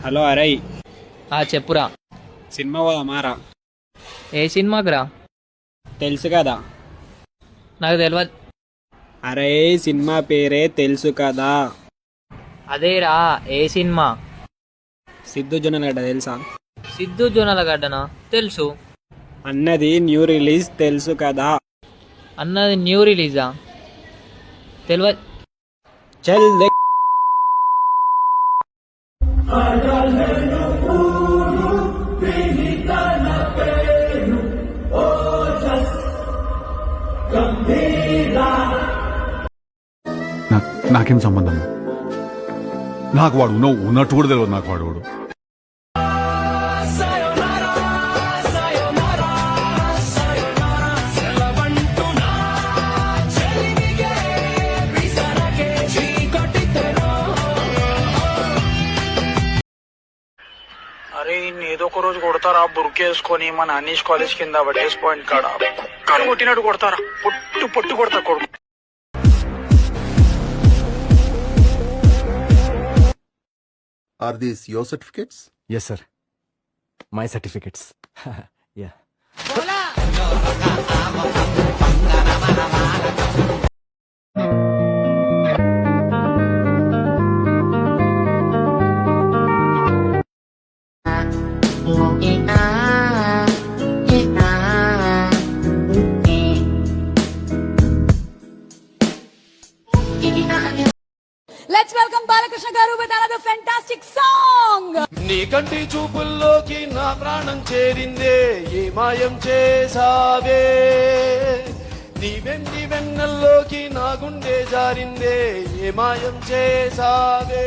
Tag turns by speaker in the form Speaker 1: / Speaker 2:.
Speaker 1: Hello అరయ్,
Speaker 2: చెప్పురా.
Speaker 1: Cinema పోదామారా?
Speaker 2: ఏ సినిమాకి రా?
Speaker 1: తెలుసు కదా.
Speaker 2: నాకు తెలియదు.
Speaker 1: అరే సినిమా పేరే తెలుసు కదా.
Speaker 2: అదేరా, ఏ సినిమా?
Speaker 1: సిద్ధు జొన్నలగడ్డ తెలుసా?
Speaker 2: సిద్ధు జొన్నలగడ్డనా? తెలుసు.
Speaker 1: అన్నది న్యూ రిలీజ్ తెలుసు కదా.
Speaker 2: అన్నది న్యూ రిలీజా? తెలియదు.
Speaker 1: చల్ దే.
Speaker 3: నాకేం సంబంధం? నాకు వాడు ఉన్నట్టు కూడా తెలియదు. నాకు వాడు
Speaker 4: అరే ఏదో ఒక రోజు కొడతారా బుర్కేసుకొని మన అనీష్ కాలేజ్ కింద బట్టేసి పాయింట్ కాడ కుక్కను కొట్టినట్టు కొడతారా, పొట్టు పొట్టు కొడతా కొడుకు.
Speaker 5: Are these your certificates?
Speaker 6: Yes, sir. My certificates. Yeah.
Speaker 7: Let's welcome Balakrishna Garu with another fantastic song.
Speaker 8: నీ కంటి చూపుల్లోకి నా ప్రాణం చేరిందే, ఏ మాయం చేసావే. నీ వెండి వెన్నెల్లోకి నా గుండె జారిందే, ఏ మాయం చేసావే.